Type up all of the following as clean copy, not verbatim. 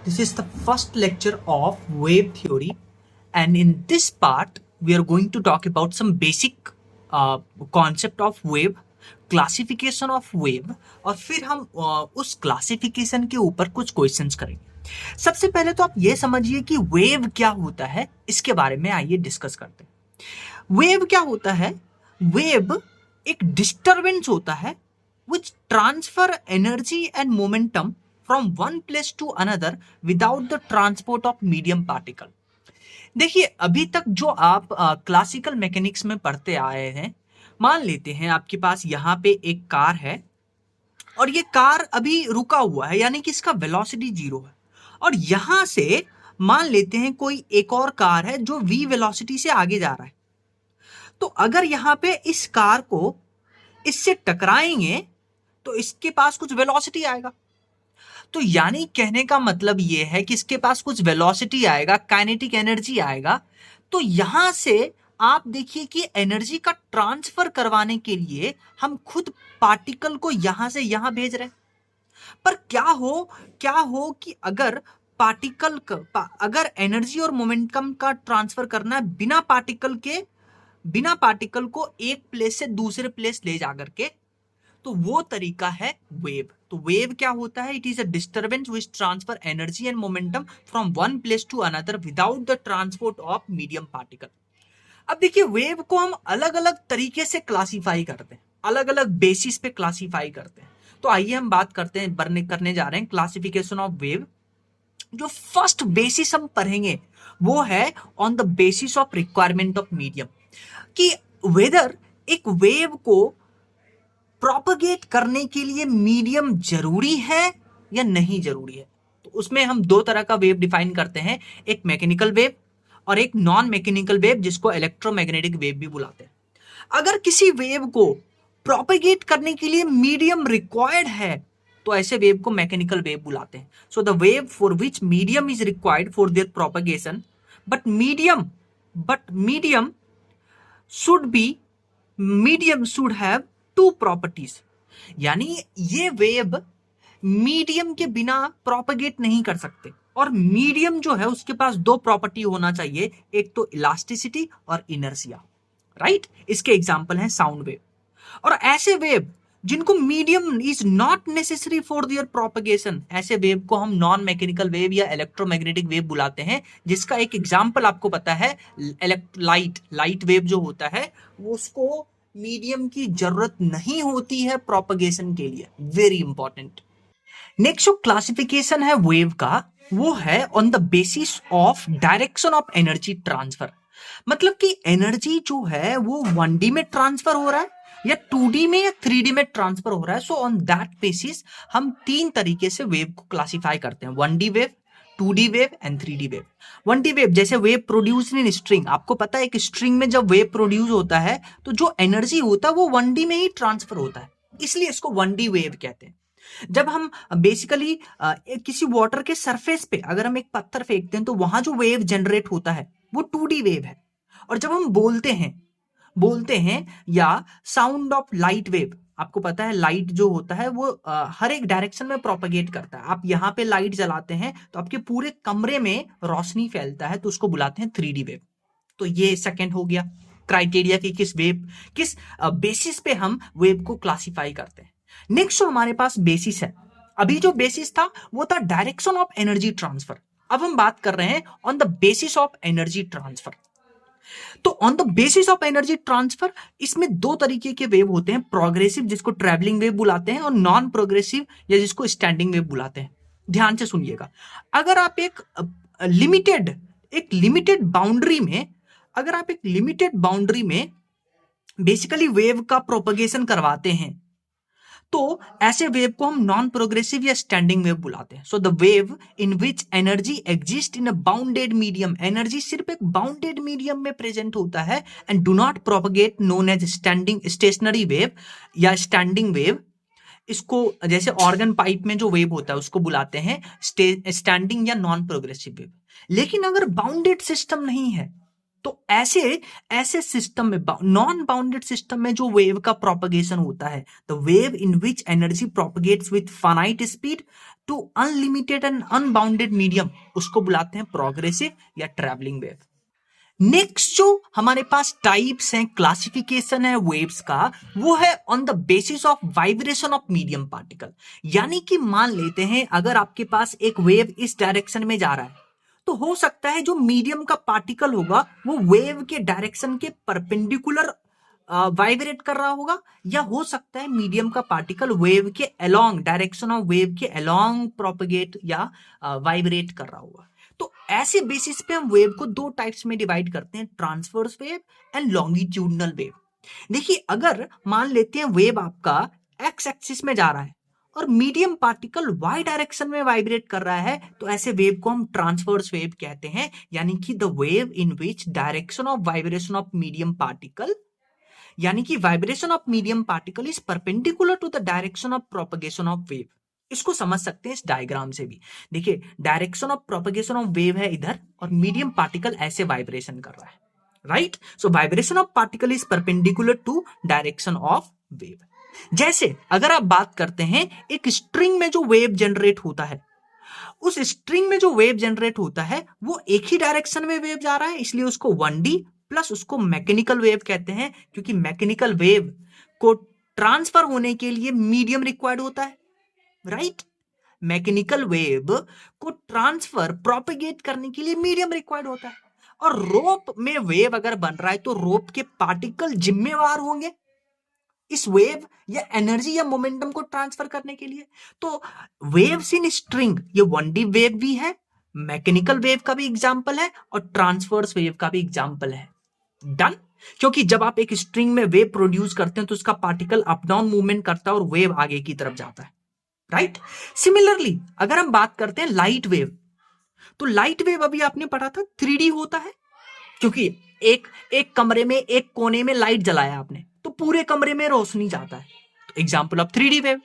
This is the first lecture of wave theory, and in this part, we are going to talk about some basic concept of wave, classification of wave, और फिर हम उस classification के ऊपर कुछ questions करेंगे। सबसे पहले तो आप ये समझिए कि वेव क्या होता है, इसके बारे में आइए डिस्कस करते हैं। वेव क्या होता है? वेव एक डिस्टरबेंस होता है which transfer energy and momentum from one place to another without the transport of medium particle। देखिए, अभी तक जो आप क्लासिकल मैकेनिक्स में पढ़ते आए हैं, मान लेते हैं आपके पास यहाँ पे एक कार है और ये कार अभी रुका हुआ है, यानी कि इसका वेलोसिटी 0 है, और यहां से मान लेते हैं कोई एक और कार है जो v वेलोसिटी से आगे जा रहा है। तो अगर यहाँ पे इस कार को इससे टकराएंगे तो इसके पास कुछ वेलोसिटी आएगा। तो यानी कहने का मतलब यह है कि इसके पास कुछ वेलोसिटी आएगा, काइनेटिक एनर्जी आएगा। तो यहां से आप देखिए कि एनर्जी का ट्रांसफर करवाने के लिए हम खुद पार्टिकल को यहां से यहां भेज रहे हैं। पर क्या हो कि अगर अगर एनर्जी और मोमेंटम का ट्रांसफर करना है बिना पार्टिकल को एक प्लेस से दूसरे प्लेस ले जाकर के, तो वो तरीका है वेव। तो वेव क्या होता है? It is a disturbance which transfer energy and momentum from one place to another without the transport of medium particle. अब देखिए, वेव को हम अलग अलग तरीके से क्लासीफाई करते हैं, अलग अलग बेसिस पे क्लासीफाई करते हैं। तो आइए हम बात करने जा रहे हैं क्लासिफिकेशन ऑफ वेव। जो फर्स्ट बेसिस हम पढ़ेंगे वो है on the basis of requirement of medium, कि वेदर एक वेव को प्रोपगेट करने के लिए मीडियम जरूरी है या नहीं जरूरी है। तो उसमें हम दो तरह का वेव डिफाइन करते हैं, एक मैकेनिकल वेव और एक नॉन मैकेनिकल वेव, जिसको इलेक्ट्रोमैग्नेटिक वेव भी बुलाते हैं। अगर किसी वेव को प्रोपगेट करने के लिए मीडियम रिक्वायर्ड है तो ऐसे वेव को मैकेनिकल वेव बुलाते हैं। So the wave for which medium is required for their propagation, but medium should have two properties. यानी ये वेव मीडियम के बिना प्रोपगेट नहीं कर सकते, और मीडियम जो है उसके पास दो प्रॉपर्टी होना चाहिए, एक तो इलास्टिसिटी और इनर्शिया, राइट। इसके एग्जांपल हैं साउंड वेव। और ऐसे वेव जिनको medium is not necessary for their propagation, ऐसे वेव को हम नॉन मैकेनिकल वेव या इलेक्ट्रोमैग्नेटिक वेव बुलाते हैं, जिसका एक एग्जांपल आपको पता है लाइट वेव जो होता है उसको मीडियम की जरूरत नहीं होती है प्रोपगेशन के लिए। Very important. नेक्स्ट जो क्लासिफिकेशन है वेव का, वो है on the basis of direction of energy transfer. मतलब कि एनर्जी जो है वो 1D में ट्रांसफर हो रहा है या 2D में या 3D में ट्रांसफर हो रहा है। सो ऑन दैट बेसिस हम तीन तरीके से वेव को क्लासिफाई करते हैं, 1D wave, 2D wave and 3D wave. 1D wave जैसे वेव प्रोड्यूस इन स्ट्रिंग, आपको पता है एक स्ट्रिंग में जब वेव प्रोड्यूस होता है तो जो एनर्जी होता है वो 1D में ही ट्रांसफर होता है, इसलिए इसको 1D वेव कहते हैं। जब हम बेसिकली किसी वाटर के सरफेस पे अगर हम एक पत्थर फेंकते हैं तो वहां जो वेव जनरेट होता है वो 2D वेव है। और जब हम बोलते हैं या साउंड ऑफ लाइट वेव, आपको पता है लाइट जो होता है वो हर एक डायरेक्शन में प्रोपगेट करता है। आप यहाँ पे लाइट जलाते हैं तो आपके पूरे कमरे में रोशनी फैलता है, तो उसको बुलाते हैं 3D वेव। तो ये सेकंड हो गया क्राइटेरिया कि किस बेसिस पे हम वेव को क्लासिफाई करते हैं। नेक्स्ट जो हमारे पास बेसिस है, अभी जो बेसिस था वो था डायरेक्शन ऑफ एनर्जी ट्रांसफर। अब हम बात कर रहे हैं on the basis of energy transfer. तो on the basis of energy transfer इसमें दो तरीके के वेव होते हैं, प्रोग्रेसिव जिसको ट्रैवलिंग वेव बुलाते हैं, और नॉन प्रोग्रेसिव या जिसको स्टैंडिंग वेव बुलाते हैं। ध्यान से सुनिएगा, अगर आप एक लिमिटेड बाउंड्री में बेसिकली वेव का प्रोपगेशन करवाते हैं तो ऐसे वेव को हम नॉन प्रोग्रेसिव या स्टैंडिंग वेव बुलाते हैं। So the wave in which energy exist in a bounded medium, energy सिर्फ एक बाउंडेड मीडियम में प्रेजेंट होता है and do not propagate, known as stationary wave या स्टैंडिंग वेव। इसको जैसे ऑर्गन पाइप में जो वेव होता है उसको बुलाते हैं स्टैंडिंग या नॉन प्रोग्रेसिव वेव। लेकिन अगर बाउंडेड सिस्टम नहीं है, तो ऐसे ऐसे सिस्टम में, नॉन बाउंडेड सिस्टम में जो वेव का प्रोपगेशन होता है, the wave in which energy propagates with finite speed to unlimited and unbounded medium, उसको बुलाते हैं प्रोग्रेसिव या ट्रैवलिंग वेव। नेक्स्ट जो हमारे पास टाइप्स हैं, क्लासिफिकेशन है वेव्स का, वो है on the basis of vibration of medium particle. यानी कि मान लेते हैं अगर आपके पास एक वेव इस डायरेक्शन में जा रहा है, तो हो सकता है जो मीडियम का पार्टिकल होगा वो वेव के डायरेक्शन के परपेंडिकुलर वाइब्रेट कर रहा होगा, या हो सकता है मीडियम का पार्टिकल वेव के अलोंग, डायरेक्शन ऑफ वेव के अलोंग प्रोपगेट या वाइब्रेट कर रहा होगा। तो ऐसे बेसिस पे हम वेव को दो टाइप्स में डिवाइड करते हैं, transverse wave and longitudinal wave. देखिए अगर मान लेते हैं वेव आपका एक्स एक्सिस में जा रहा है और मीडियम पार्टिकल वाई डायरेक्शन में वाइब्रेट कर रहा है, तो ऐसे वेव को हम ट्रांसवर्स वेव कहते हैं। यानी कि the wave in which direction of vibration of medium particle, यानी कि vibration of medium particle is perpendicular to the direction of propagation of wave. इसको समझ सकते हैं इस डायग्राम से भी। देखिए direction of propagation of wave है इधर और मीडियम पार्टिकल ऐसे वाइब्रेशन कर रहा है, right. So vibration of particle is perpendicular to direction of wave. जैसे अगर आप बात करते हैं एक स्ट्रिंग में जो वेव जनरेट होता है, उस स्ट्रिंग में जो वेव जनरेट होता है वो एक ही डायरेक्शन में वेव जा रहा है, इसलिए उसको 1D प्लस उसको मैकेनिकल वेव कहते हैं, क्योंकि मैकेनिकल वेव को ट्रांसफर होने के लिए मीडियम रिक्वायर्ड होता है, राइट। मैकेनिकल वेव को ट्रांसफर प्रोपेगेट करने के लिए मीडियम रिक्वायर्ड होता है। और रोप में वेव अगर बन रहा है तो रोप के पार्टिकल जिम्मेवार होंगे इस वेव या एनर्जी या मोमेंटम को ट्रांसफर करने के लिए। तो वेव्स इन स्ट्रिंग ये 1D वेव भी है, मैकेनिकल वेव का भी एग्जांपल है और ट्रांसवर्स वेव का भी एग्जांपल है। डन। क्योंकि जब आप एक स्ट्रिंग में वेव प्रोड्यूस करते हैं तो उसका पार्टिकल अप डाउन मूवमेंट करता है और वेव आगे की तरफ जाता है, राइट। सिमिलरली अगर हम बात करते हैं लाइट वेव, तो लाइट वेव अभी आपने पढ़ा था 3D होता है, क्योंकि एक कमरे में एक कोने में लाइट जलाया आपने तो पूरे कमरे में रोशनी जाता है, तो एग्जांपल ऑफ 3D वेव।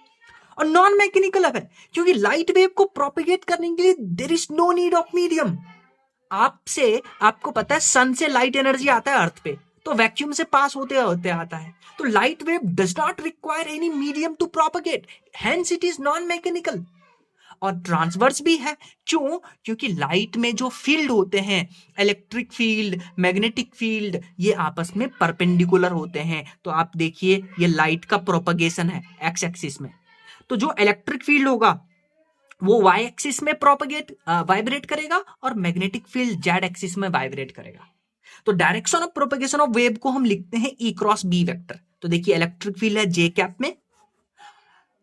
और नॉन मैकेनिकल है क्योंकि लाइट वेव को प्रोपेगेट करने के लिए there is no need of medium. आपको पता है सन से लाइट एनर्जी आता है अर्थ पे, तो वैक्यूम से पास होते होते आता है, तो light wave does not require any medium to propagate, hence it is non mechanical. और ट्रांसवर्स भी है, क्यों? क्योंकि लाइट में जो फील्ड होते हैं, इलेक्ट्रिक फील्ड, मैग्नेटिक फील्ड, ये आपस में परपेंडिकुलर होते हैं। तो आप देखिए ये लाइट का प्रोपगेशन है एक्स एक्सिस में, तो जो इलेक्ट्रिक फील्ड होगा वो वाई एक्सिस में वाइब्रेट करेगा और मैग्नेटिक फील्ड जेड एक्सिस में वाइब्रेट करेगा। तो direction of propagation of wave को हम लिखते हैं E क्रॉस B वेक्टर। तो देखिए इलेक्ट्रिक फील्ड है J कैप में,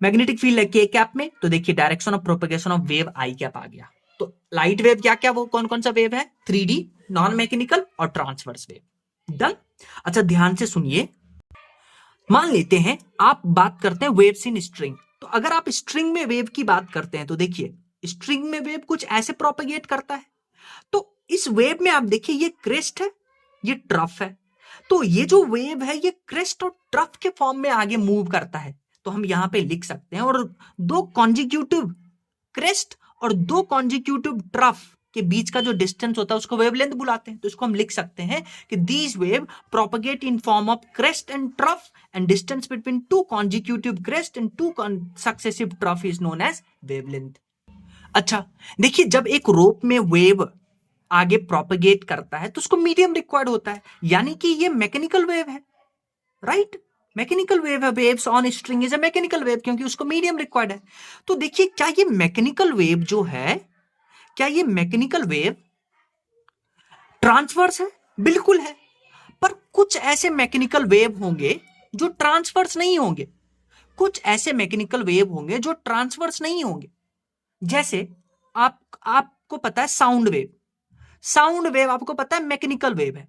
मैग्नेटिक फील्ड है K कैप में, तो देखिए direction of propagation of wave I cap आ गया। तो लाइट वेव क्या क्या, वो कौन कौन सा वेव है? 3D, नॉन मैकेनिकल और ट्रांसवर्स वेव। डन। अच्छा ध्यान से सुनिए, मान लेते हैं आप बात करते हैं वेव्स इन स्ट्रिंग। तो अगर आप स्ट्रिंग में वेव की बात करते हैं तो देखिए स्ट्रिंग में वेव कुछ ऐसे प्रोपगेट करता है। तो इस वेव में आप देखिए ये क्रेस्ट है, ये ट्रफ है, तो ये जो वेव है ये क्रेस्ट और ट्रफ के फॉर्म में आगे मूव करता है। तो हम यहां पे लिख सकते हैं, और दो कॉन्जिक्यूटिव क्रेस्ट और दो कॉन्जिक्यूटिव ट्रफ के बीच का जो डिस्टेंस होता है उसको वेवलेंथ बुलाते हैं। तो इसको हम लिख सकते हैं कि these wave propagate in form of crest and trough and distance between two consecutive crest and two successive trough is known as wavelength. अच्छा देखिए, जब एक रोप में वेव आगे प्रोपगेट करता है तो उसको मीडियम रिक्वायर्ड होता है, यानी कि ये मैकेनिकल वेव है, राइट। मैकेनिकल वेव है, waves on string is a mechanical wave, क्योंकि उसको मीडियम रिक्वायर्ड है। तो देखिए क्या ये मैकेनिकल वेव जो है, क्या ये मैकेनिकल वेव ट्रांसवर्स है? बिल्कुल है। पर कुछ ऐसे मैकेनिकल वेव होंगे जो ट्रांसवर्स नहीं होंगे, कुछ ऐसे मैकेनिकल वेव होंगे जो ट्रांसवर्स नहीं होंगे। जैसे आपको पता है साउंड वेव, साउंड वेव आपको पता है मैकेनिकल वेव है,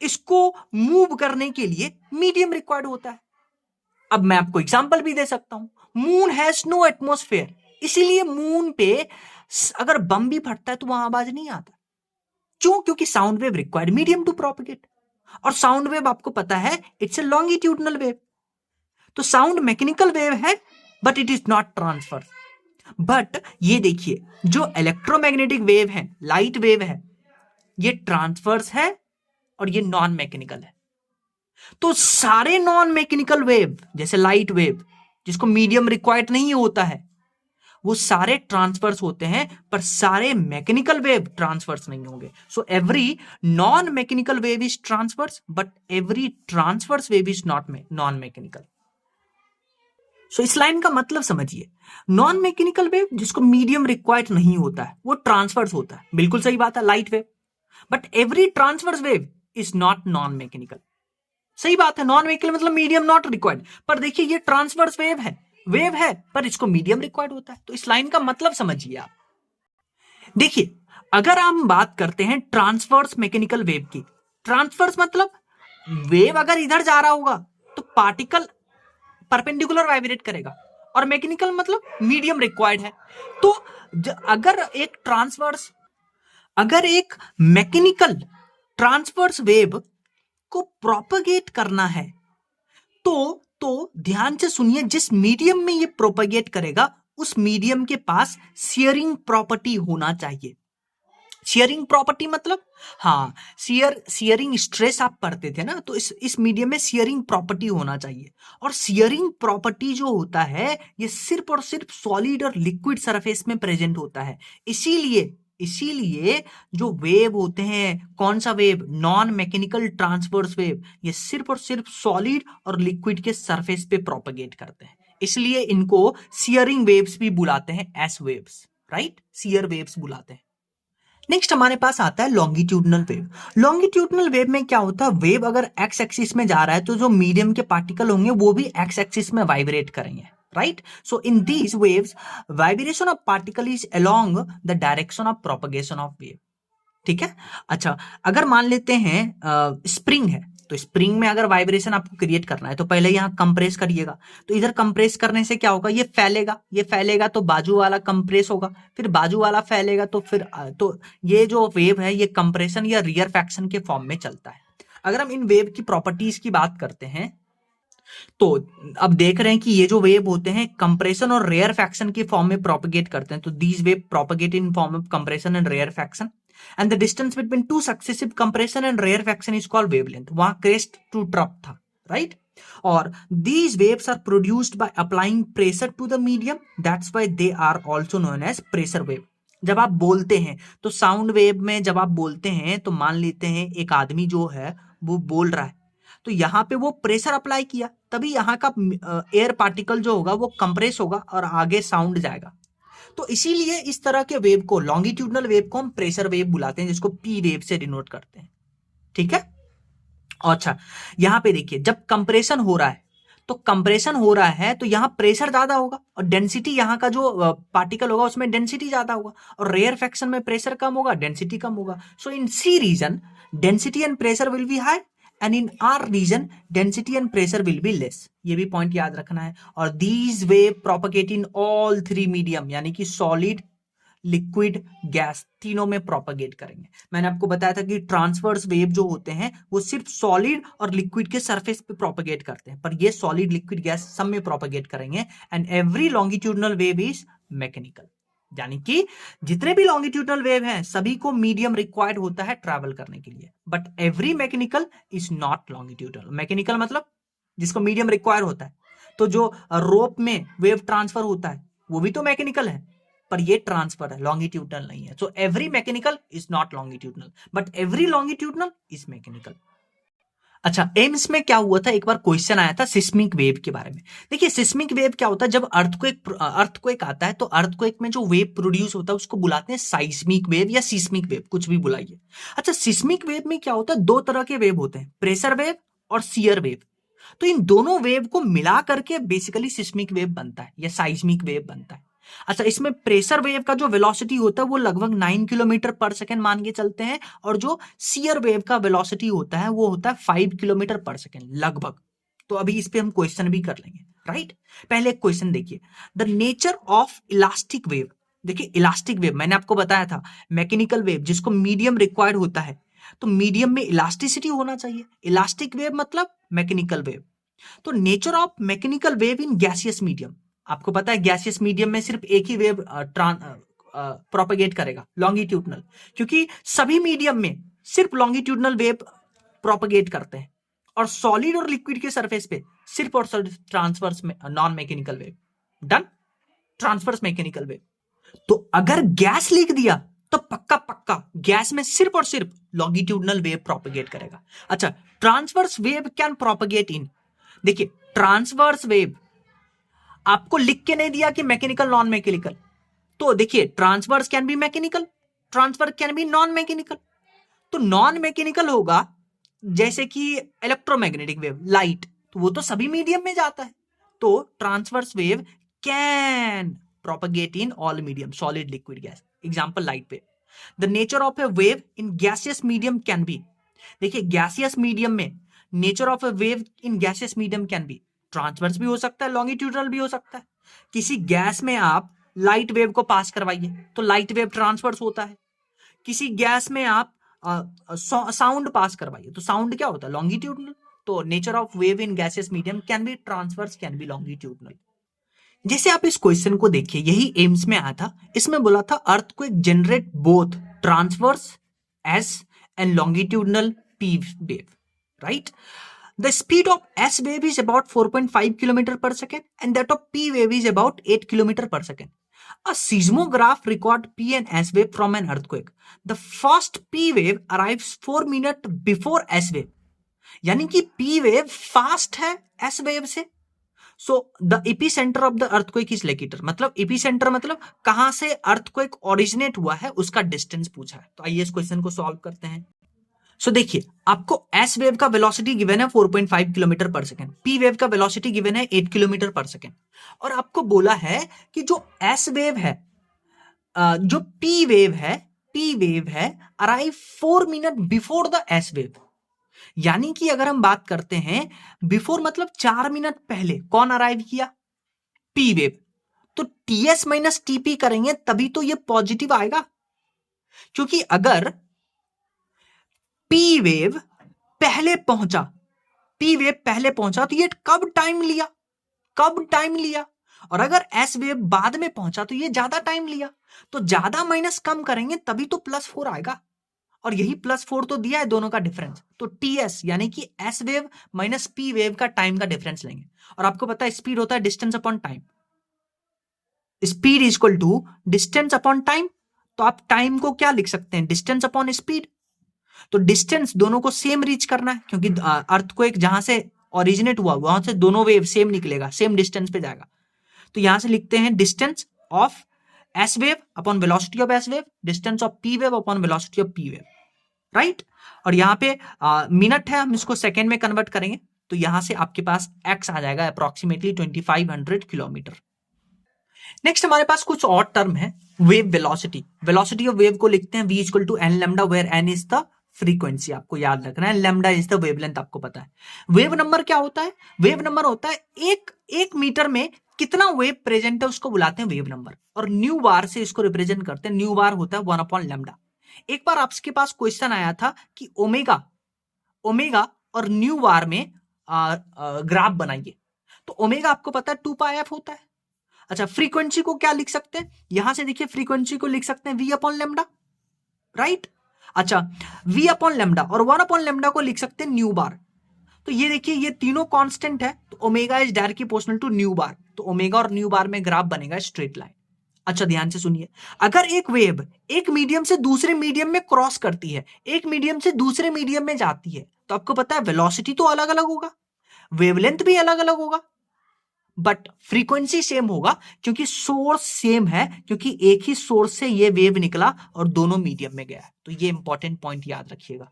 इसको मूव करने के लिए मीडियम रिक्वायर्ड होता है। अब मैं आपको एग्जांपल भी दे सकता हूं, मून हैज नो एटमॉस्फेयर, इसीलिए मून पे अगर बम भी फटता है तो वहां आवाज नहीं आता। क्यों? क्योंकि sound wave required medium to propagate, और साउंड वेव आपको पता है इट्स ए लॉन्गिट्यूडनल वेव। तो साउंड मैकेनिकल वेव है but it is not transfer. But ये देखिए जो इलेक्ट्रोमैग्नेटिक वेव है, लाइट वेव है, ये ट्रांसवर्स है और ये नॉन मैकेनिकल है। तो सारे नॉन मैकेनिकल वेव जैसे लाइट वेव जिसको मीडियम रिक्वायर्ड नहीं होता है वो सारे ट्रांसफर्स होते हैं, पर सारे मैकेनिकल वेव ट्रांसफर्स नहीं होंगे। So every non mechanical wave is transverse but every transverse wave is not non mechanical. So इस लाइन का मतलब समझिए, नॉन मैकेनिकल वेव जिसको मीडियम रिक्वायर्ड नहीं होता है वो ट्रांसफर्स होता है, बिल्कुल सही बात है, light wave. But every transverse wave is not non mechanical. सही बात है, नॉन मैकेनिकल मतलब मीडियम नॉट रिक्वायर्ड, पर देखिए ये ट्रांसफर्स वेव है पर इसको मीडियम रिक्वायर्ड होता है। तो इस लाइन का मतलब समझिए आप। देखिए अगर हम बात करते हैं ट्रांसफर्स मैकेनिकल वेव की, ट्रांसफर्स मतलब वेव अगर इधर जा रहा होगा तो पार्टिकल परपेंडिकुलर वाइब्रेट करेगा, और मैकेनिकल मतलब मीडियम रिक्वायर्ड है। तो अगर एक मैकेनिकल ट्रांसवर्स वेव को प्रोपगेट करना है तो ध्यान से सुनिए, जिस मीडियम में ये प्रोपगेट करेगा उस मीडियम के पास शियरिंग प्रॉपर्टी होना चाहिए। शियरिंग प्रॉपर्टी मतलब, हाँ, शियरिंग स्ट्रेस आप पढ़ते थे ना, तो इस मीडियम में शियरिंग प्रॉपर्टी होना चाहिए। और शियरिंग प्रॉपर्टी जो होता है ये सिर्फ और सिर्फ सॉलिड और लिक्विड सरफेस में प्रेजेंट होता है। इसीलिए जो वेव होते हैं, कौन सा wave, non mechanical transverse wave, ये सिर्फ और सिर्फ सॉलिड और लिक्विड के सरफेस पे प्रोपगेट करते हैं, इसलिए इनको शियरिंग वेव्स भी बुलाते हैं, S waves, right, shear waves बुलाते हैं। नेक्स्ट हमारे पास आता है लॉन्गिट्यूडनल वेव। लॉन्गिट्यूडनल वेव में क्या होता है, वेव अगर एक्स एक्सिस में जा रहा है तो जो मीडियम के पार्टिकल होंगे वो भी एक्स एक्सिस में वाइब्रेट करेंगे, right. So in these waves vibration of particle is along the direction of propagation of wave. ठीक है। अच्छा, अगर मान लेते हैं स्प्रिंग है, तो स्प्रिंग में अगर वाइब्रेशन आपको क्रिएट करना है तो पहले यहां कंप्रेस करिएगा, तो इधर कंप्रेस करने से क्या होगा, ये फैलेगा तो बाजू वाला कंप्रेस होगा, फिर बाजू वाला फैलेगा तो फिर तो ये जो वेव है ये कंप्रेशन या रियरफैक्शन के फॉर्म में चलता है। अगर हम इन वेव की प्रॉपर्टीज की बात करते हैं तो अब देख रहे हैं कि ये जो वेव होते हैं कंप्रेशन और रेयरफैक्शन के फॉर्म में प्रोपगेट करते हैं, तो these wave propagate in form of compression and rarefaction, and the distance between two successive compression and rarefaction is called wavelength। वहां crest to trough था, right? और these waves are produced by applying pressure to the medium, that's why they are also known as pressure wave। जब आप बोलते हैं तो sound wave में जब आप बोलते हैं तो मान लेते हैं एक आदमी जो है वो बोल रहा है, तो यहाँ पे वो प्रेशर अप्लाई किया, तभी यहाँ का एयर पार्टिकल जो होगा वो कंप्रेस होगा और आगे साउंड जाएगा। तो इसीलिए इस तरह के वेव को, लॉन्गिट्यूडनल वेव को हम प्रेशर वेव बुलाते हैं, जिसको पी वेव से डिनोट करते हैं। ठीक है। अच्छा, यहां पे देखिए जब कंप्रेशन हो रहा है तो यहां प्रेशर ज्यादा होगा और डेंसिटी, यहां का जो पार्टिकल होगा उसमें डेंसिटी ज्यादा होगा, और रेयरफैक्शन में प्रेशर कम होगा, डेंसिटी कम होगा। So in C region density and pressure will be high, and in R region density and pressure will be less. ये भी पॉइंट याद रखना है। और these wave propagate in all three medium, यानी कि सॉलिड, लिक्विड, गैस, तीनों में प्रोपगेट करेंगे। मैंने आपको बताया था कि ट्रांसवर्स वेव जो होते हैं वो सिर्फ सॉलिड और लिक्विड के सरफेस पे प्रोपगेट करते हैं, पर ये सॉलिड, लिक्विड, गैस सब में प्रोपगेट करेंगे। And every longitudinal wave is mechanical, यानी कि जितने भी लॉन्गिट्यूडनल वेव हैं सभी को मीडियम रिक्वायर्ड होता है ट्रैवल करने के लिए, but every mechanical is not longitudinal. Mechanical मतलब जिसको मीडियम रिक्वायर होता है, तो जो रोप में वेव ट्रांसफर होता है वो भी तो मैकेनिकल है, पर ये ट्रांसफर है, लॉन्गिट्यूडनल नहीं है। So every mechanical is not longitudinal but every longitudinal is mechanical. अच्छा, एम्स में क्या हुआ था, एक बार क्वेश्चन आया था सिस्मिक वेव के बारे में। देखिए सिस्मिक वेव क्या होता है, जब अर्थक्वेक आता है तो अर्थक्वेक में जो वेव प्रोड्यूस होता है उसको बुलाते हैं साइस्मिक वेव या सिस्मिक वेव, कुछ भी बुलाइए। अच्छा, सिस्मिक वेव में क्या होता है, दो तरह के वेव होते हैं, प्रेशर वेव और शियर वेव। तो इन दोनों वेव को मिला करके बेसिकली सिस्मिक वेव बनता है या साइस्मिक वेव बनता है। अच्छा, इसमें प्रेशर वेव का जो वेलोसिटी होता है वो लगभग 9 किलोमीटर पर सेकंड मान के चलते हैं, और जो शियर वेव का वेलोसिटी होता है वो होता है 5 किलोमीटर पर सेकंड लगभग। तो अभी इस पे हम क्वेश्चन भी कर लेंगे, राइट। पहले एक क्वेश्चन देखिए, the nature of elastic wave. देखिए इलास्टिक वेव मैंने आपको बताया था, मैकेनिकल वेव जिसको मीडियम रिक्वायर्ड होता है, तो मीडियम में इलास्टिसिटी होना चाहिए। इलास्टिक वेव मतलब मैकेनिकल वेव। तो nature of mechanical wave in gaseous medium, आपको पता है गैसियस मीडियम में सिर्फ एक ही वेव प्रोपगेट करेगा, लॉन्गिट्यूडनल, क्योंकि सभी मीडियम में सिर्फ लॉन्गिट्यूडनल वेव प्रोपगेट करते हैं, और सॉलिड और लिक्विड के सरफेस पे सिर्फ और सिर्फ transverse non mechanical wave. Done, transverse mechanical wave. तो अगर गैस लिख दिया तो पक्का पक्का गैस में सिर्फ और सिर्फ लॉन्गिट्यूडनल वेव प्रोपगेट करेगा। अच्छा, ट्रांसवर्स वेव कैन प्रोपगेट इन, देखिए ट्रांसवर्स वेव आपको लिख के नहीं दिया कि मैकेनिकल नॉन मैकेनिकल, तो देखिए transverse can be mechanical, transfer can be non mechanical. तो नॉन मैकेनिकल होगा जैसे कि इलेक्ट्रोमैग्नेटिक वेव, लाइट, तो वो तो सभी मीडियम में जाता है। तो transverse wave can propagate in all medium, solid, liquid, gas. Example, light wave. The nature of a wave in gaseous medium can be, देखिए gaseous medium में nature of a wave in gaseous medium can be transverse भी हो सकता है, longitudinal भी हो सकता है। किसी गैस में आप लाइट वेव को पास करवाइए तो लाइट वेव ट्रांसवर्स होता है। किसी गैस में आप साउंड पास करवाइए तो साउंड क्या होता है, लॉन्गिट्यूडनल। तो nature of wave in gaseous medium can be transverse, can be longitudinal. जैसे आप इस क्वेश्चन को देखिए, यही एम्स में आया था। इसमें बोला था earthquake generate both transverse S and longitudinal P wave, right. The speed of S wave is about 4.5 kilometre per second and that of P wave is about 8 kilometre per second. A seismograph record P and S wave from an earthquake. The first P wave arrives 4 minutes before S wave. यानी कि P wave fast है S wave से। So the epicenter of the earthquake is Laketer, मतलब epicenter मतलब कहां से earthquake originate हुआ है उसका डिस्टेंस पूछा है। तो आइए इस क्वेश्चन को सॉल्व करते हैं। सो देखिए, आपको एस वेव का वेलोसिटी गिवन है 4.5 kilometre per second, P wave का वेलोसिटी गिवन है 8 किलोमीटर पर सेकेंड, और आपको बोला है कि जो एस वेव है, जो पी वेव है arrive 4 minute before the S wave. यानी कि अगर हम बात करते हैं बिफोर मतलब 4 मिनट पहले कौन अराइव किया, पी वेव। तो टीएस माइनस टीपी करेंगे तभी तो ये पॉजिटिव आएगा, क्योंकि अगर पी वेव पहले पहुंचा तो ये कब टाइम लिया, और अगर एस वेव बाद में पहुंचा तो ये ज्यादा टाइम लिया। तो ज्यादा माइनस कम करेंगे तभी तो +4 आएगा, और यही +4 तो दिया है दोनों का डिफरेंस। तो टीएस यानी कि S wave minus P wave का टाइम का डिफरेंस लेंगे, और आपको पता है स्पीड होता है distance upon time, speed is equal to distance upon time. तो आप टाइम को क्या लिख सकते हैं, डिस्टेंस अपॉन स्पीड। तो डिस्टेंस दोनों को सेम रीच करना है, क्योंकि अर्थक्वेक जहां से ओरिजिनेट हुआ वहां से दोनों वेव सेम निकलेगा, सेम डिस्टेंस पे जाएगा। तो यहां से लिखते हैं distance of S wave upon velocity of S wave, distance of P wave upon velocity of P wave, right. और यहाँ पे मिनट है, हम इसको सेकेंड में कन्वर्ट करेंगे तो यहां से आपके पास एक्स आ जाएगा, अप्रोक्सीमेटली 2500 किलोमीटर। नेक्स्ट हमारे पास कुछ और टर्म है, वेव वेलोसिटी ऑफ वेव को लिखते हैं v equal to N lambda, where N is the frequency, आपको याद रखना है, लैम्डा इज द वेवलेंथ, आपको पता है। वेव नंबर क्या होता है, वेव नंबर होता है एक मीटर में कितना वेव प्रेजेंट है उसको बुलाते हैं वेव नंबर, और न्यू बार से इसको रिप्रेजेंट करते हैं। न्यू बार होता है 1/λ। एक बार आपके पास क्वेश्चन आया था कि ओमेगा और न्यू बार में ग्राफ बनाइए, तो ओमेगा आपको पता है 2πf होता है। अच्छा, फ्रीक्वेंसी को क्या लिख सकते हैं, यहां से देखिए फ्रीक्वेंसी को लिख सकते हैं v/λ, राइट। अच्छा, v/λ और 1/λ को लिख सकते हैं न्यू बार। तो ये देखिए ये तीनों कांस्टेंट है, तो omega is directly proportional to nu bar, तो ओमेगा और न्यू बार में ग्राफ बनेगा स्ट्रेट लाइन। अच्छा, ध्यान से सुनिए, अगर एक वेव एक मीडियम से दूसरे मीडियम में क्रॉस करती है, एक मीडियम से दूसरे मीडियम में जाती है, तो आपको पता है वेलोसिटी तो अलग अलग होगा, वेवलेंथ भी अलग अलग होगा, बट फ्रीक्वेंसी सेम होगा, क्योंकि सोर्स सेम है, क्योंकि एक ही सोर्स से ये वेव निकला और दोनों मीडियम में गया। तो ये इंपॉर्टेंट पॉइंट याद रखिएगा।